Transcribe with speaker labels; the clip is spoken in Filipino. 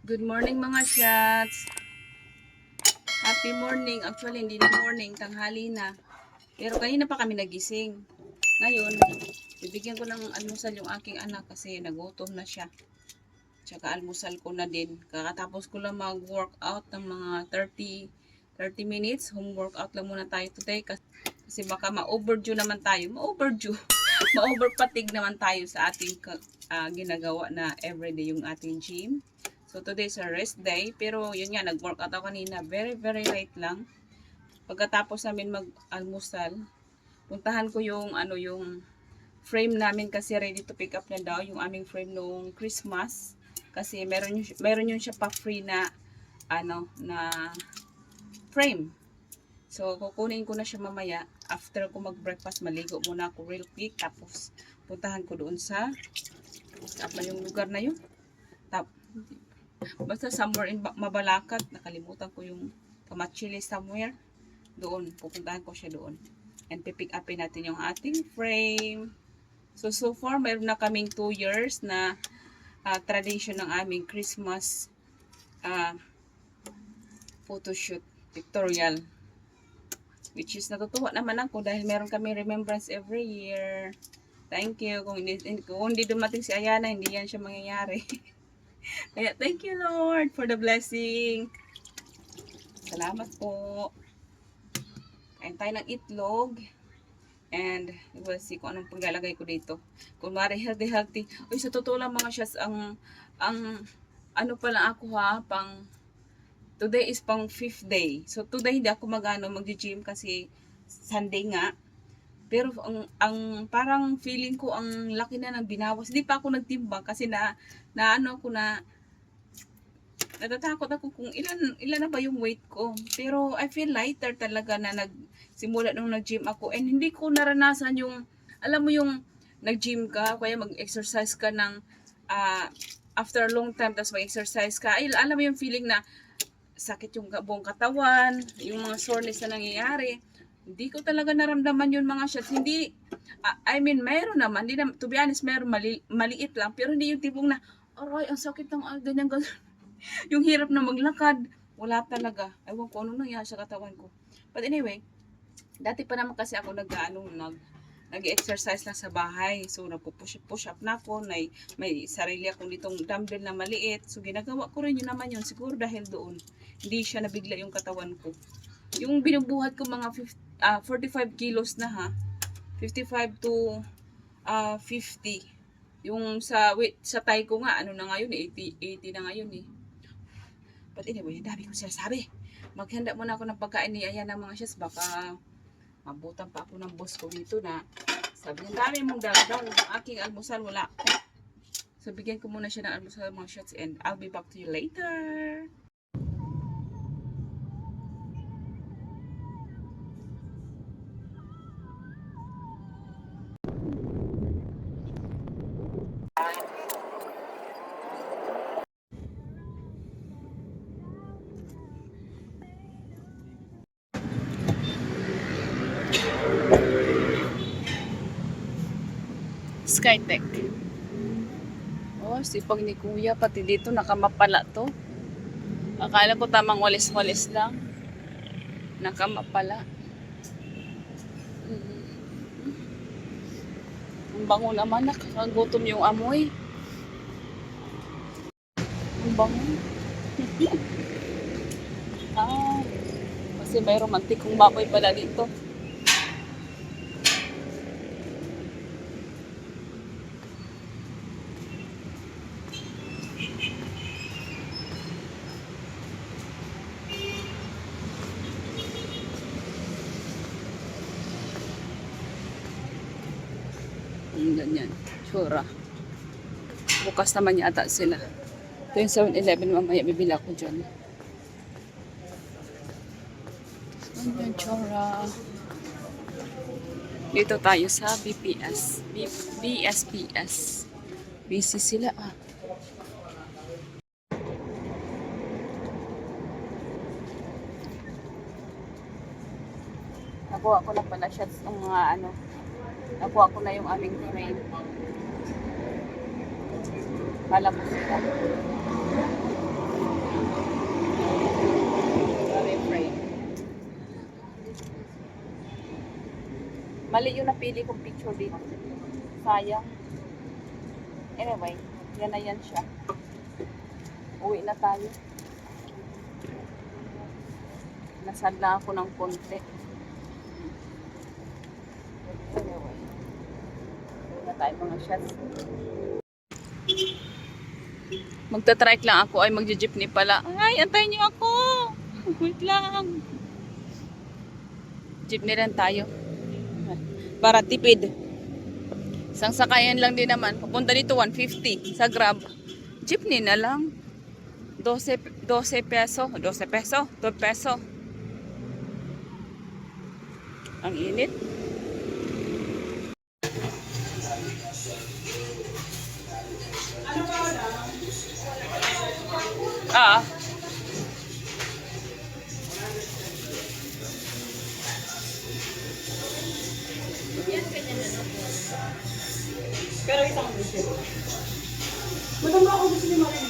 Speaker 1: Good morning mga shots. Happy morning. Actually, hindi na morning, tanghali na. Pero kanina pa kami nagising. Ngayon, bibigyan ko ng almusal yung aking anak kasi nagutom na siya. Tsaka almusal ko na din. Kakatapos ko lang mag-workout ng mga 30 minutes. Home workout lang muna tayo today kasi baka ma-overdue naman tayo. Ma-overdue. Ma-overpatig naman tayo sa ating ginagawa na everyday yung ating gym. So today is a rest day, pero yun nga, nag-workout ako kanina, very light lang. Pagkatapos namin mag-almusal, puntahan ko yung yung frame namin kasi ready to pick up na daw yung aming frame nung Christmas kasi meron yun siya pa free na na frame. So kukunin ko na siya mamaya after ko mag-breakfast, maligo muna ako real quick tapos puntahan ko doon sa apa yung lugar na yun. Basta somewhere in Mabalacat, nakalimutan ko yung Kamachili somewhere. Doon, pupuntahan ko siya doon. And pipick upin natin yung ating frame. So far, mayroon na kaming 2 years na tradition ng aming Christmas photoshoot pictorial. Which is natutuwa naman ako dahil meron kami remembrance every year. Thank you. Kung hindi dumating si Ayana, hindi yan siya mangyayari. Kaya thank you Lord for the blessing. Salamat po. Kain tayo ng itlog. And we'll see kung anong paglalagay ko dito. Kung mari healthy. Uy, sa totoo lang mga shots, ang ano pala ako today is pang 5th day. So today hindi ako mag-gym kasi Sunday nga. Pero ang parang feeling ko ang laki na ng binawas. Hindi pa ako nagtimbang kasi natatakot ako kung ilan na ba yung weight ko. Pero I feel lighter talaga na nagsimula nung nag-gym ako. And hindi ko naranasan yung, alam mo yung nag-gym ka, kaya mag-exercise ka ng after a long time, tapos mag-exercise ka. Ay, alam mo yung feeling na sakit yung buong katawan, yung mga soreness na nangyayari. Hindi ko talaga naramdaman yun mga shots. Hindi, I mean, mayroon naman. To be honest, mayroon maliit lang. Pero hindi yung tipong na, aray, ang sakit ng ganyan. Yung hirap na maglakad. Wala talaga. Ewan ko ano nangyari sa katawan ko. But anyway, dati pa naman kasi ako nag-exercise lang sa bahay. So, nagpo-push up na ako. May sarili akong ditong dumbbell na maliit. So, ginagawa ko rin yun naman yun. Siguro dahil doon, hindi siya nabigla yung katawan ko. Yung binubuhat ko mga 45 kilos na ha. 55 to 50. Yung sa thigh ko nga, ano na ngayon, 80 na ngayon eh. But anyway, dami ko sinasabi. Maghanda muna ako ng pagkain ni Ayana mga shots. Baka mabutan pa ako ng boss ko dito na sabi niya, dami mong dalaw. Yung aking almusal, wala ko. So, bigyan ko muna siya ng almusal mga shots and I'll be back to you later. Skytech. Oh, sipag ni Kuya. Pati dito nakamapala to. Akala ko tamang walis-walis lang. Nakamapala. Ang bango naman. Nakakagutom yung amoy. Ang bango. Kasi may romantikong baboy pala dito. Ganyan. Tsura. Bukas naman yata sila. Ito yung 7-Eleven. Mamaya bibila ko dyan. Ganyan, tsura. Dito tayo sa BPS. BSPS. Busy sila ah. Nakuha ko na pala shots ng mga nakuha ko na yung aming frame. Kala ko sila. Mali yung napili kong picture dito. Sayang. Anyway, yan na yan siya. Uwi na tayo. Nasadla ako ng konti. Anyway. Uwi na tayo mga shots. Magta-trike lang ako ay magje-jeepney pala. Ay, antayin niyo ako. Wait lang. Jeepney rin tayo. Para tipid. Isang sakayan lang din naman. Papunta dito 150 sa Grab. Jeepney na lang. 12 peso. 12 peso. 12 peso. Ang init. Ah.
Speaker 2: Pero isang gusto. Maganda ako gusto ni Marie.